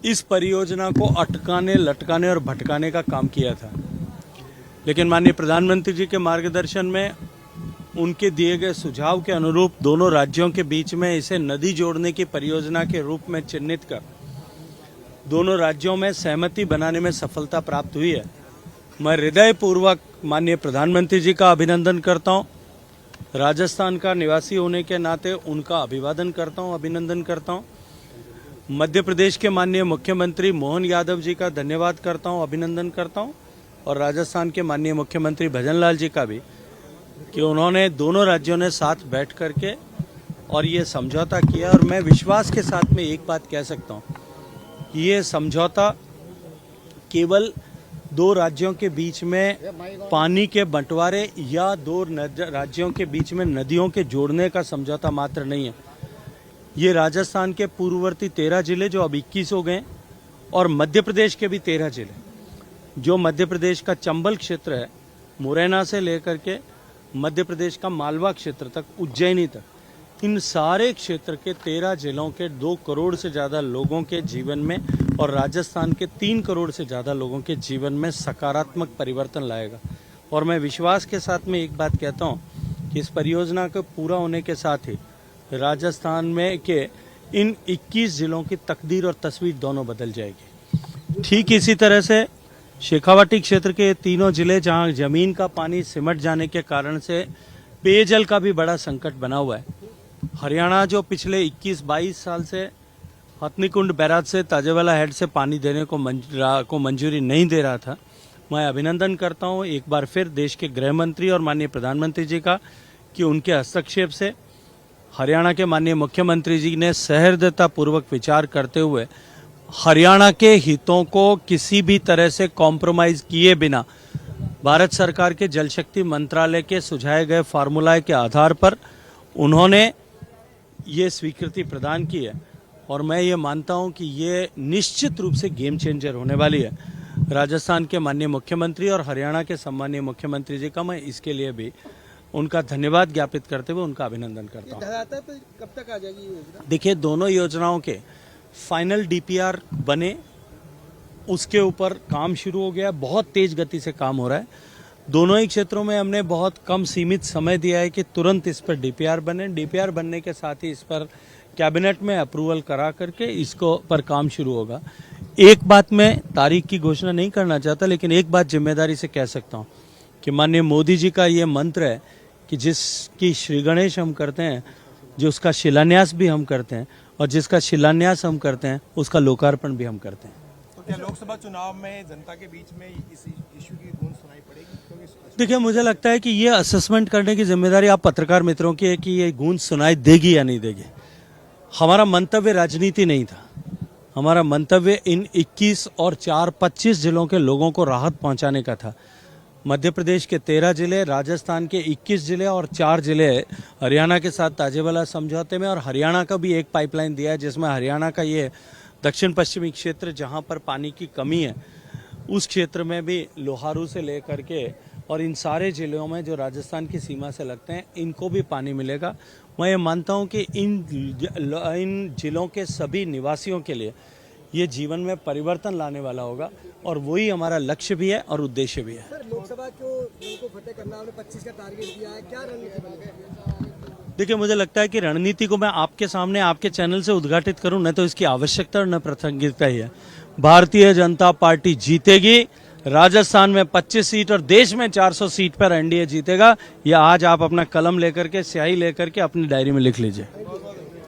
इस परियोजना को अटकाने, लटकाने और भटकाने का काम किया था। लेकिन माननीय प्रधानमंत्री जी के मार्गदर्शन में उनके दिए गए सुझाव के अनुरूप दोनों राज्यों के बीच में इसे नदी जोड़ने की परियोजना के रूप में चिन्हित कर दोनों राज्यों में सहमति बनाने में सफलता प्राप्त हुई है। मैं हृदयपूर्वक माननीय प्रधानमंत्री जी का अभिनंदन करता हूं। राजस्थान का निवासी होने के नाते उनका अभिवादन करता हूं, अभिनंदन करता हूं। मध्य प्रदेश के माननीय मुख्यमंत्री मोहन यादव जी का धन्यवाद करता हूं, अभिनंदन करता हूं, और राजस्थान के माननीय मुख्यमंत्री भजनलाल जी का भी, कि उन्होंने दोनों राज्यों ने साथ बैठ करके और ये समझौता किया। और मैं विश्वास के साथ में एक बात कह सकता हूं कि ये समझौता केवल दो राज्यों के बीच में पानी के बंटवारे या दो राज्यों के बीच में नदियों के जोड़ने का समझौता मात्र नहीं है। ये राजस्थान के पूर्ववर्ती 13 जिले जो अब 21 हो गए, और मध्य प्रदेश के भी 13 जिले, जो मध्य प्रदेश का चंबल क्षेत्र है, मुरैना से लेकर के मध्य प्रदेश का मालवा क्षेत्र तक, उज्जैनी तक, इन सारे क्षेत्र के 13 जिलों के 2 करोड़ से ज़्यादा लोगों के जीवन में और राजस्थान के 3 करोड़ से ज़्यादा लोगों के जीवन में सकारात्मक परिवर्तन लाएगा। और मैं विश्वास के साथ में एक बात कहता हूँ कि इस परियोजना के पूरा होने के साथ ही राजस्थान में के इन 21 जिलों की तकदीर और तस्वीर दोनों बदल जाएगी। ठीक इसी तरह से शेखावाटी क्षेत्र के तीनों जिले, जहाँ जमीन का पानी सिमट जाने के कारण से पेयजल का भी बड़ा संकट बना हुआ है। हरियाणा जो पिछले 21-22 साल से हथनीकुंड बैराज से ताजेवाला हेड से पानी देने को मंजूरी नहीं दे रहा था, मैं अभिनंदन करता हूं एक बार फिर देश के गृह मंत्री और माननीय प्रधानमंत्री जी का, कि उनके हस्तक्षेप से हरियाणा के माननीय मुख्यमंत्री जी ने सहृदयतापूर्वक विचार करते हुए हरियाणा के हितों को किसी भी तरह से कॉम्प्रोमाइज किए बिना भारत सरकार के जल शक्ति मंत्रालय के सुझाए गए फार्मूलाए के आधार पर उन्होंने ये स्वीकृति प्रदान की है। और मैं ये मानता हूं कि ये निश्चित रूप से गेम चेंजर होने वाली है। राजस्थान के माननीय मुख्यमंत्री और हरियाणा के सम्मानीय मुख्यमंत्री जी का मैं इसके लिए भी उनका धन्यवाद ज्ञापित करते हुए उनका अभिनंदन करता हूं। कब तक आ जाएगी योजना? देखिए, दोनों योजनाओं के फाइनल डीपीआर बने, उसके ऊपर काम शुरू हो गया, बहुत तेज गति से काम हो रहा है। दोनों ही क्षेत्रों में हमने बहुत कम सीमित समय दिया है कि तुरंत इस पर डीपीआर बने। डीपीआर बनने के साथ ही इस पर कैबिनेट में अप्रूवल करा करके इसको पर काम शुरू होगा। एक बात मैं तारीख की घोषणा नहीं करना चाहता, लेकिन एक बात जिम्मेदारी से कह सकता हूं कि माननीय मोदी जी का ये मंत्र है कि जिसकी श्री गणेश हम करते हैं, जो उसका शिलान्यास भी हम करते हैं, और जिसका शिलान्यास हम करते हैं उसका लोकार्पण भी हम करते हैं। तो क्या लोकसभा चुनाव में जनता के बीच में इस इशू की गूंज सुनाई पड़ेगी? देखिए, मुझे लगता है कि ये असेसमेंट करने की जिम्मेदारी आप पत्रकार मित्रों की है कि ये गूंज सुनाई देगी या नहीं देगी। हमारा मंतव्य राजनीति नहीं था। हमारा मंतव्य इन 21 और 4-25 जिलों के लोगों को राहत पहुंचाने का था। मध्य प्रदेश के 13 जिले, राजस्थान के 21 जिले और 4 जिले हरियाणा के साथ ताजेवाला समझौते में, और हरियाणा का भी एक पाइपलाइन दिया है जिसमें हरियाणा का ये दक्षिण पश्चिमी क्षेत्र जहां पर पानी की कमी है, उस क्षेत्र में भी लोहारू से लेकर के और इन सारे जिलों में जो राजस्थान की सीमा से लगते हैं, इनको भी पानी मिलेगा। मैं ये मानता हूं कि इन जिलों के सभी निवासियों के लिए ये जीवन में परिवर्तन लाने वाला होगा, और वही हमारा लक्ष्य भी है और उद्देश्य भी है। सर, लोकसभा को फतेह करना, आपने 25 का टारगेट दिया है, क्या रणनीति बनेगी? देखिए, मुझे लगता है कि रणनीति को मैं आपके सामने आपके चैनल से उद्घाटित करूं, न तो इसकी आवश्यकता और न प्रासंगिकता ही है। भारतीय जनता पार्टी जीतेगी। राजस्थान में 25 सीट और देश में 400 सीट पर एनडीए जीतेगा। यह आज आप अपना कलम लेकर के, स्याही लेकर के अपनी डायरी में लिख लीजिए।